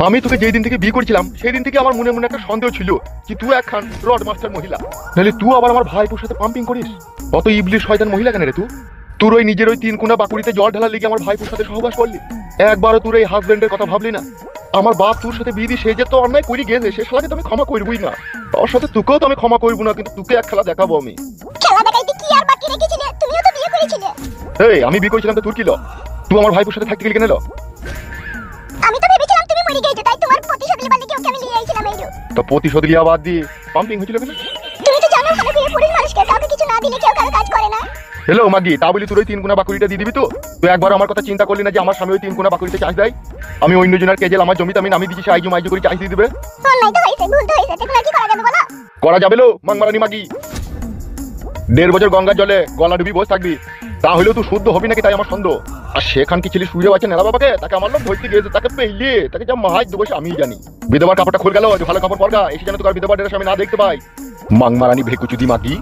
আমি তোকে যেই দিন থেকে বিয়ে করেছিলাম সেই দিন থেকে আমার মনে মনে একটা সন্দেহ ছিল যে তুই একখান রড মাস্টার মহিলা, নাহলে তুই আবার আমার ভাইপুর সাথে পাম্পিং করিস। অত ইবলিশ শয়তান মহিলা কেন রে তুই? তোর ওই নিজের ওই 3 কোনা বাকুড়িতে জল ঢালার লেগে আমার ভাইপুর সাথে সহবাস করলি। একবারও তোর এই হাজবেন্ডের কথা ভাবলি না? আমার বাপ তোর সাথে বিয়ে দিয়ে সে যে তো অন্যায় করি গেছে, সে শালাকে তো আমি ক্ষমা করবই না। তোর সাথে তোকেও তো আমি ক্ষমা করবো না, কিন্তু তোকে এক খেলা দেখাবো আমি। খেলা দেখাইতে কি আর বাকি রেখেছিলে? তুমিও তো বিয়ে করেছিলে। এই আমি বিয়ে করেছিলাম তো তোর কি ল? তুই আমার ভাইপুর সাথে থাকতে গেলি কেন? আমি তো ভেবেছিলাম তুমি মরে গেছো, তাই তোমার প্রতিশোধ নেবার লেগে ওকে আমি নিয়ে আইছিলাম এইরো। তো প্রতিশোধ লিয়া বাদ দিয়ে পাম্পিং হয়েছিল কেন? তুমি তো জানো ভালো করে পুরুষ মানুষকে কাউকে কিছু না দিলে কেউ কারো কাজ করে না। হ্যালো মাগি, তা বলি তোর ওই 3 কোনা বাকুড়িটা দিয়ে দিবি তো? তুই একবার আমার কথা চিন্তা করলি না যে আমার স্বামী ওই 3 কোনা বাকুড়িতে চাষ দেয়? আমি অন্য জনের কেজেল আমার জমিতে আমি নামিয়ে দিচ্ছি, সে আইজু মাইজু করে চাষ দিয়ে দিবে। অন্যায় তো হয়েছে, ভুল তো হয়েছে, দেখুন আর কি করা যাবে বলো? করা যাবে লো মাংমারানি মাগি। 1.5 বছর গঙ্গার জলে গলা ডুবি বসে থাকবি, তাহলেও তুই শুদ্ধ হবি নাকি তাই আমার সন্দেহ। আর সেখান কি ছেলে শুয়ে আছে নেলা বাবাকে, তাকে আমার লোক ধরতে গিয়েছে, তাকে পেইলে তাকে যা মাহাজ দেবো আমি জানি। বিধবার কাপড়টা খুলে গেল, ভালো কাপড় পরগা, এসে যেন তোর বিধবার ড্রেস আমি না দেখতে পাই। মাংমারানি ভেকুচুদি মাগি।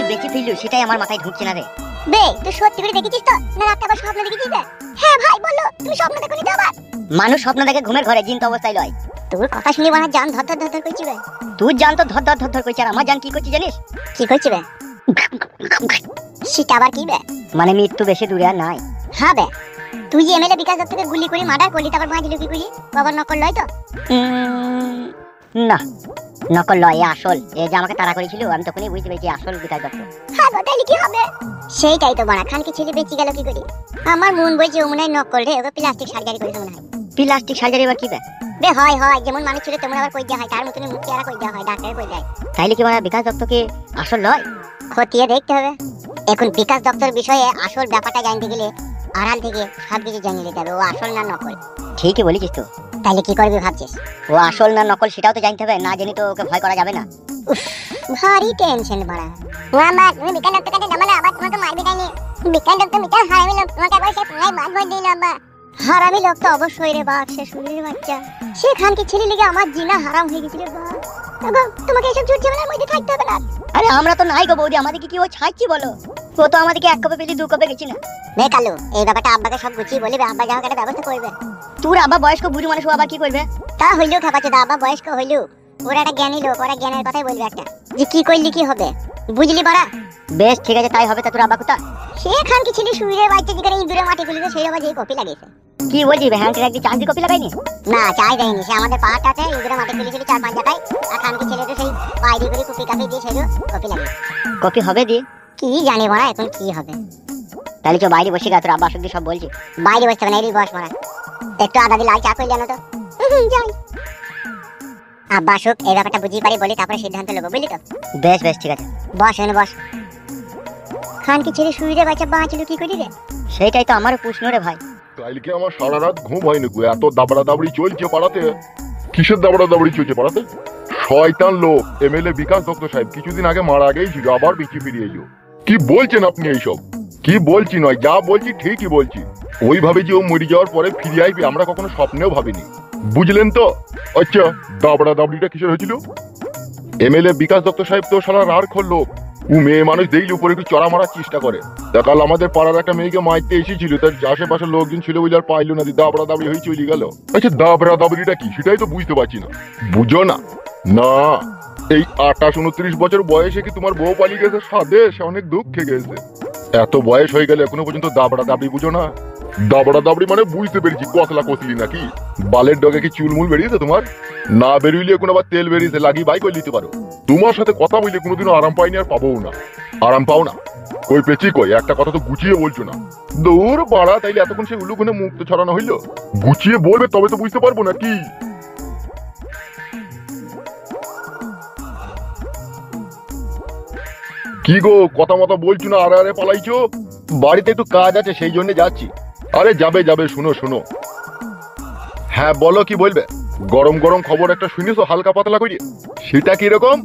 বেঁচে ফিরলু সেটাই আমার মাথায় ঢুকছে না রে। বে তুই সত্যি করে দেখেছিস তো না রাতে আবার স্বপ্ন দেখেছিস? হ্যাঁ ভাই বলো, তুমি স্বপ্ন দেখোনি তো আবার? মানুষ স্বপ্ন দেখে ঘুমের ঘরে, জিন তো অবস্থায় লয়। তোর কথা শুনে বানা জান ধর ধর ধর ধর করছিবে। তুই জান তো ধর ধর ধর ধর করছিস, আর আমার জান কি করছিস জানিস? কি করছিবে? সেটা আবার কি বে? মানে মৃত্যু বেশি দূরে আর নাই। হ্যাঁ বে, তুই যে এমএলএ বিকাশ দত্তকে গুলি করে মার্ডার করলি, তারপর বাঁচলি কি করলি? বাবার নকল লয় তো? না নকল লয়, এ আসল। এ যে আমাকে তাড়া করেছিল আমি তখনই বুঝতে পেরেছি আসল বিকাশ দত্ত। হ্যাঁ গো, তাইলে কি হবে? সেইটাই তো বানা, খানকে ছেলে বেঁচে গেল কি করে? আমার মন বলছে ও মনে হয় নকল রে, ওকে প্লাস্টিক সার্জারি করেছে মনে হয়। প্লাস্টিক সার্জারি আবার কি বে? বে হয় হয়, যেমন মানুষ ছিল তেমন আবার কই দেওয়া হয়, তার মতনই মুখ চেহারা কই দেওয়া হয়, ডাক্তার কই দেয়। তাইলে কি মানে বিকাশ দত্তকে আসল লয়? খতিয়ে দেখতে হবে। এখন বিকাশ দপ্তর বিষয়ে আসল ব্যাপারটা জানতে গেলে আড়াল থেকে সবকিছু জানিয়ে নিতে হবে, ও আসল না নকল। ঠিকই বলেছিস তো। তাহলে কি করবি ভাবছিস? ও আসল না নকল সেটাও তো জানতে হবে, না জানি তো ওকে ভয় করা যাবে না। ভারী টেনশন বড়া। মোহাম্মদ তুমি বিকাশ দপ্তর কাছে জমালে আবার তোমাকে মারবি তাই নি? বিকাশ দপ্তর মিটার হারামি লোক, তোমাকে আবার সে পুরাই বাদ করে দিল আব্বা। হারামি লোক তো অবশ্যই রে বাপ, সে শুনির বাচ্চা। সেখান কি ছেলে লেগে আমার জিনা হারাম হয়ে গেছিল বাপ। তবে তোমাকে এসব ঝুট ঝামেলার মধ্যে থাকতে হবে না। আরে আমরা তো নাই গো বৌদি, আমাদেরকে কি ও ছাড়ছি বলো? ও তো আমাদেরকে 1 কপে পেলি 2 কপে গেছি না। বে কালু, এই ব্যাপারটা আব্বাকে সব গুছিয়ে বলবে, আব্বা যা একটা ব্যবস্থা করবে। তোর আব্বা বয়স্ক বুড়ি মানুষ, ও আবার কি করবে? তা হইলেও খাপাচ্ছে, আব্বা বয়স্ক হইলেও ওরা একটা জ্ঞানী লোক, ওরা জ্ঞানের কথাই বলবে একটা, যে কি করলি কি হবে, বুঝলি বাড়া? বেশ ঠিক আছে, তাই হবে। তা তোর আব্বা কোথায়? সেখান কি ছেলে শুয়ে বাচ্চা যেখানে ইঁদুরে মাটি খুলিতে সেই আবার যে কপি লাগিয়েছে। কি বলছি ভ্যানটির একদিন চাষ দিয়ে কপি লাগাইনি? না চাই দেয়নি, সে আমাদের পাহাড়টাতে ইঁদুরে মাটি খুলেছিল 4-5 জায়গায়, আর খানকি ছেলেটা সেই বাইরে করে কুপি কাপি দিয়ে সেগুলো কপি লাগিয়েছে। কপি হবে দি? কি জানি বড়া এখন কি হবে। তাহলে চো বাইরে বসে গা, তোর আব্বা আসুক দিয়ে সব বলছি। বাইরে বসতে হবে না, এই বস বড়া, একটু আদা দিয়ে লাল চা করে জানো তো। যাই আব্বা আসুক, এই ব্যাপারটা বুঝিয়ে পারি বলি, তারপরে সিদ্ধান্ত নেবো, বুঝলি তো? বেশ বেশ ঠিক আছে, বস এখানে বস। খানকি ছেলে শুয়ে বাচ্চা বাঁচলো কি করি রে? সেইটাই তো আমারও প্রশ্ন রে ভাই। কালকে আমার সারা রাত ঘুম হয়নি গো, এত দাবড়া দাবড়ি চলছে পাড়াতে। কিসের দাবড়া দাবড়ি চলছে পাড়াতে? শয়তান লোক এমএলএ বিকাশ দত্ত সাহেব কিছুদিন আগে মারা আগেই ছিল, আবার বেঁচে ফিরে এলো। কি বলছেন আপনি এইসব? কি বলছি নয়, যা বলছি ঠিকই বলছি। ওইভাবে যে ও মরে যাওয়ার পরে ফিরে আসবে আমরা কখনো স্বপ্নেও ভাবিনি, বুঝলেন তো? আচ্ছা দাবড়া দাবড়িটা কিসের হয়েছিল? এমএলএ বিকাশ দত্ত সাহেব তো সারা রার খোল লোক, ও মেয়ে মানুষ দেখলে উপরে একটু চড়া মারার চেষ্টা করে। তা কাল আমাদের পাড়ার একটা মেয়েকে মারতে এসেছিল, তার আশেপাশের লোকজন ছিল বুঝে আর পাইলো না, দাবড়া দাবড়ি হয়ে চলে গেল। আচ্ছা দাবড়া দাবড়িটা কি সেটাই তো বুঝতে পারছি না। বুঝো না? না এই 28-29 বছর বয়সে কি তোমার বউ পালিয়ে গেছে সাদে, সে অনেক দুঃখে গেছে। এত বয়স হয়ে গেলে এখনো পর্যন্ত দাবড়া দাবড়ি বুঝো না? দাবড়া দাবড়ি মানে বুঝতে পেরেছি কতলা কতলি নাকি। বালের ডগে কি চুলমুল বেরিয়েছে তোমার? না বেরিয়ে এখন আবার তেল বেরিয়েছে, লাগিয়ে বাই করে নিতে পারো। তোমার সাথে কথা বললে কোনোদিনও আরাম পাইনি, আর পাবো না। আরাম পাও না কই পেছি কই, একটা কথা তো গুছিয়ে বলছো না। দৌড় বাড়া, তাইলে এতক্ষণ সে উলুখনে মুখ তো ছড়ানো হইলো। গুছিয়ে বলবে তবে তো বুঝতে পারবো না কি। কি গো কথা মতো বলছো না, আরে আরে পালাইছো? বাড়িতে একটু কাজ আছে সেই জন্য যাচ্ছি। আরে যাবে যাবে, শুনো শুনো। হ্যাঁ বলো কি বলবে? গরম গরম খবর একটা শুনেছো হালকা পাতলা করে? সেটা কিরকম?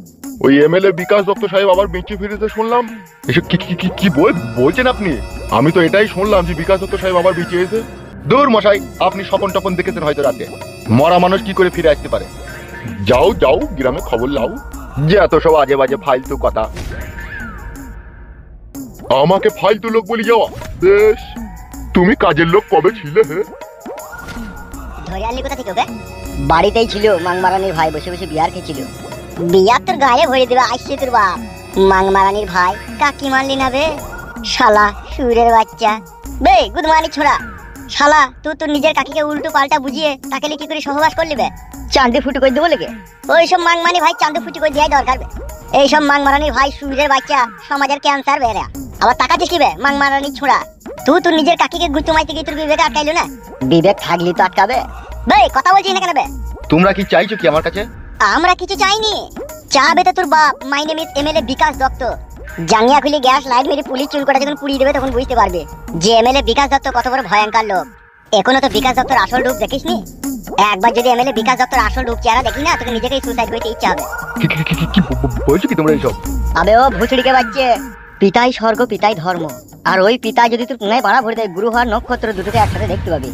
ওই এমএলএ বিকাশ দত্ত সাহেব আবার বেঁচে ফিরেছে শুনলাম। এসব কি কি কি বলছেন আপনি? আমি তো এটাই শুনলাম যে বিকাশ দত্ত সাহেব আবার বেঁচে এসে। দূর মশাই, আপনি স্বপন টপন দেখেছেন হয়তো রাতে। মরা মানুষ কি করে ফিরে আসতে পারে? যাও যাও গ্রামে খবর লাও, যে এত সব আজে বাজে ফালতু কথা। আমাকে ফালতু লোক বলি যাওয়া? বেশ, তুমি কাজের লোক কবে ছিলে হে? ধরে আনলি কোথা থেকে ওকে? বাড়িতেই ছিল, মাংমারানির ভাই বসে বসে বিয়ার খেয়েছিল। বিয়ার তোর গায়ে ভরে দেবে আসছে তোর বাপ। মাংমারানির ভাই কাকি মানলি না বে শালা সুরের বাচ্চা। বে গুদমানি ছোড়া শালা, তুই তোর নিজের কাকিকে উল্টো পাল্টা বুঝিয়ে তাকে কি করে সহবাস করলি বে? চাঁদে ফুটু করে দেবো লেগে? ওইসব মাংমানি ভাই চাঁদে ফুটু করে দেওয়াই দরকার বে। এইসব মাংমারানির ভাই সুরের বাচ্চা, সমাজের ক্যান্সার বেরা। আবার তাকাচ্ছিস কি বে মাংমারানির ছোড়া? তুই তোর নিজের কাকিকে গুত্তু মাইতে গিয়ে তোর বিবেক আটকাইলো না? বিবেক থাকলি তো আটকাবে। বে কথা বলছিস না কেন বে? তোমরা কি চাইছো কি আমার কাছে? আমরা কিছু চাইনি। চা বেতে তোর বাপ। My name is MLA Bikash Dutta. জাঙ্গিয়া খুলে গ্যাস লাইট মেরে পুলিশ চুল কটা যখন পুড়িয়ে দেবে তখন বুঝতে পারবে যে এমএলএ বিকাশ দত্ত কত বড় ভয়ঙ্কর লোক। এখনো তো বিকাশ দত্তর আসল রূপ দেখিসনি। একবার যদি এমএলএ বিকাশ দত্তর আসল রূপ চেহারা দেখি না, তোকে নিজেকেই সুসাইড করতে ইচ্ছা হবে। কি বলছো কি তোমরা এইসব? আবে ও ভুচড়িকে বাচ্চে, পিতাই স্বর্গ পিতাই ধর্ম। আর ওই পিতা যদি তোর পুনায় বাড়া ভরে দেয়, গুরু হওয়ার নক্ষত্র দুটোকে একসাথে দেখতে পাবি।